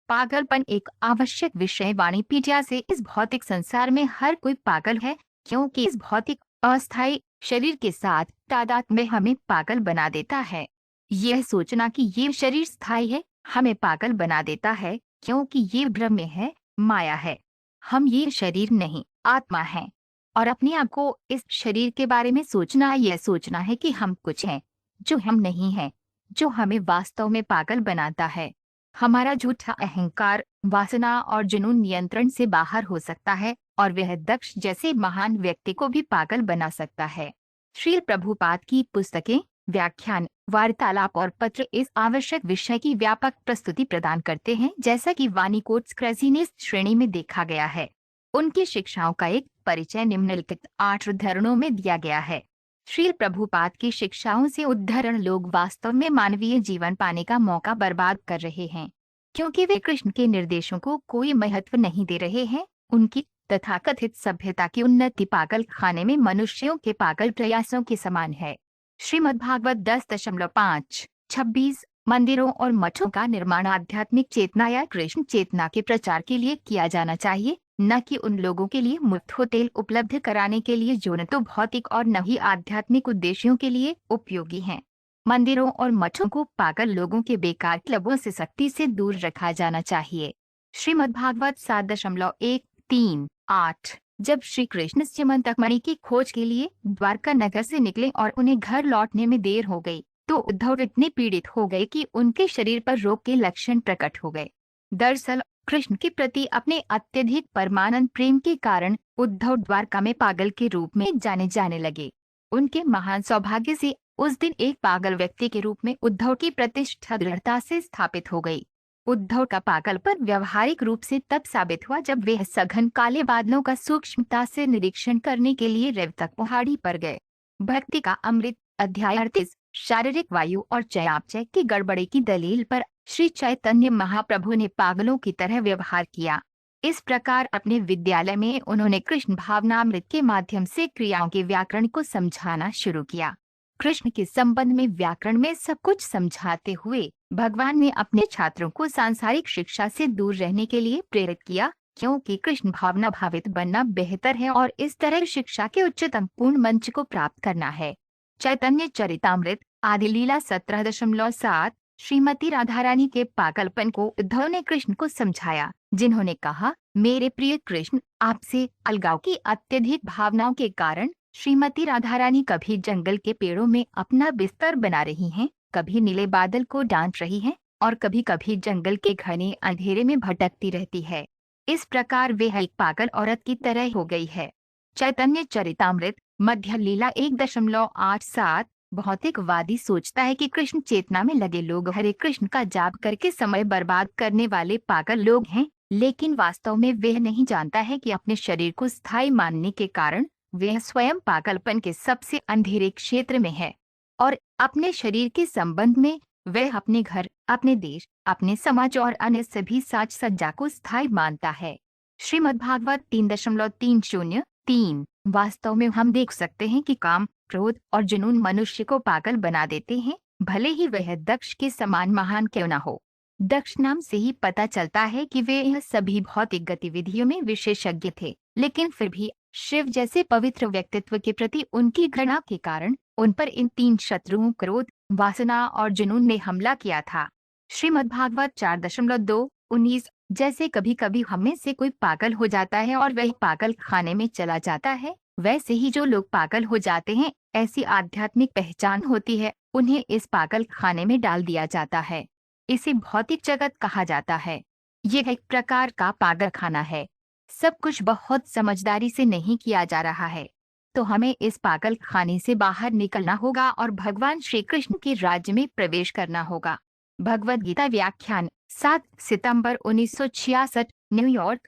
पागलपन एक आवश्यक विषय वाणीपीडिया से इस भौतिक संसार में हर कोई पागल है, क्योंकि इस भौतिक अस्थायी शरीर के साथ तादाद में हमें पागल बना देता है। यह सोचना कि ये शरीर स्थायी है हमें पागल बना देता है, क्योंकि ये भ्रम में है, माया है। हम ये शरीर नहीं, आत्मा है। और अपने आप को इस शरीर के बारे में सोचना यह सोचना है कि हम कुछ हैं जो हम नहीं हैं, जो हमें वास्तव में पागल बनाता है। हमारा झूठा अहंकार, वासना और जुनून नियंत्रण से बाहर हो सकता है और वह दक्ष जैसे महान व्यक्ति को भी पागल बना सकता है। श्री प्रभुपाद की पुस्तकें, व्याख्यान, वार्तालाप और पत्र इस आवश्यक विषय की व्यापक प्रस्तुति प्रदान करते हैं, जैसा कि वानी कोट्स क्रेजीनेस श्रेणी में देखा गया है। उनकी शिक्षाओं का एक परिचय निम्नलिखित 8 उद्धरणों में दिया गया है। श्री प्रभुपाद की शिक्षाओं से उद्धरण लोग वास्तव में मानवीय जीवन पाने का मौका बर्बाद कर रहे हैं, क्योंकि वे कृष्ण के निर्देशों को कोई महत्व नहीं दे रहे हैं। उनकी तथाकथित सभ्यता की उन्नति पागल खाने में मनुष्यों के पागल प्रयासों के समान है। श्रीमद्भागवत 10.5-26 मंदिरों और मठों का निर्माण आध्यात्मिक चेतना या कृष्ण चेतना के प्रचार के लिए किया जाना चाहिए, न कि उन लोगों के लिए मुफ्त होटल उपलब्ध कराने के लिए जो न तो भौतिक और न ही आध्यात्मिक उद्देश्यों के लिए उपयोगी हैं। मंदिरों और मठों को पागल लोगों के बेकार क्लबों से सख्ती से दूर रखा जाना चाहिए। श्रीमद्भागवत 7.138 जब श्री कृष्ण चिमंतकमणि की खोज के लिए द्वारका नगर से निकले और उन्हें घर लौटने में देर हो गई, तो उद्धव इतने पीड़ित हो गए कि उनके शरीर पर रोग के लक्षण प्रकट हो गए। दरअसल कृष्ण के प्रति अपने अत्यधिक परमानंद प्रेम के कारण उद्धव द्वारका में पागल के रूप में जाने जाने लगे। उनके महान सौभाग्य से उस दिन एक पागल व्यक्ति के रूप में उद्धव की प्रतिष्ठा दृढ़ता से स्थापित हो गई। उद्धव का पागलपन व्यवहारिक रूप से तब साबित हुआ जब वे सघन काले बादलों का सूक्ष्मता से निरीक्षण करने के लिए रेवतक पहाड़ी पर गए। भक्ति का अमृत अध्याय 38 शारीरिक वायु और चयापचय की गड़बड़ी की दलील पर श्री चैतन्य महाप्रभु ने पागलों की तरह व्यवहार किया। इस प्रकार अपने विद्यालय में उन्होंने कृष्ण भावनामृत के माध्यम से क्रियाओं के व्याकरण को समझाना शुरू किया। कृष्ण के संबंध में व्याकरण में सब कुछ समझाते हुए भगवान ने अपने छात्रों को सांसारिक शिक्षा से दूर रहने के लिए प्रेरित किया, क्योंकि कृष्ण भावना भावित बनना बेहतर है और इस तरह शिक्षा के उच्चतम पूर्ण मंच को प्राप्त करना है। चैतन्य चरितामृत आदि लीला 17.7 श्रीमती राधारानी के पागलपन को उद्धव ने कृष्ण को समझाया, जिन्होंने कहा, मेरे प्रिय कृष्ण, आपसे अलगाव की अत्यधिक भावनाओं के कारण श्रीमती राधारानी कभी जंगल के पेड़ों में अपना बिस्तर बना रही हैं, कभी नीले बादल को डांट रही हैं और कभी कभी जंगल के घने अंधेरे में भटकती रहती है। इस प्रकार वे एक पागल औरत की तरह हो गई है। चैतन्य चरितामृत मध्य लीला 1.87 भौतिकवादी सोचता है कि कृष्ण चेतना में लगे लोग हरे कृष्ण का जाप करके समय बर्बाद करने वाले पागल लोग हैं, लेकिन वास्तव में वह नहीं जानता है कि अपने शरीर को स्थायी मानने के कारण वह स्वयं पागलपन के सबसे अंधेरे क्षेत्र में है और अपने शरीर के संबंध में वह अपने घर, अपने देश, अपने समाज और अन्य सभी साज सज्जा को स्थायी मानता है। श्रीमद्भागवत 3.303 वास्तव में हम देख सकते हैं कि काम, क्रोध और जुनून मनुष्य को पागल बना देते हैं, भले ही वह दक्ष के समान महान क्यों न हो। दक्ष नाम से ही पता चलता है कि वे यह सभी भौतिक गतिविधियों में विशेषज्ञ थे, लेकिन फिर भी शिव जैसे पवित्र व्यक्तित्व के प्रति उनकी घृणा के कारण उन पर इन 3 शत्रुओं क्रोध, वासना और जुनून ने हमला किया था। श्रीमद्भागवत 4.2-19 जैसे कभी कभी हम में से कोई पागल हो जाता है और वह पागल खाने में चला जाता है, वैसे ही जो लोग पागल हो जाते हैं, ऐसी आध्यात्मिक पहचान होती है, उन्हें इस पागल खाने में डाल दिया जाता है। इसे भौतिक जगत कहा जाता है। यह एक प्रकार का पागल खाना है। सब कुछ बहुत समझदारी से नहीं किया जा रहा है, तो हमें इस पागल खाने से बाहर निकलना होगा और भगवान श्री कृष्ण के राज्य में प्रवेश करना होगा। भगवद गीता व्याख्यान 7 सितंबर 1966 न्यूयॉर्क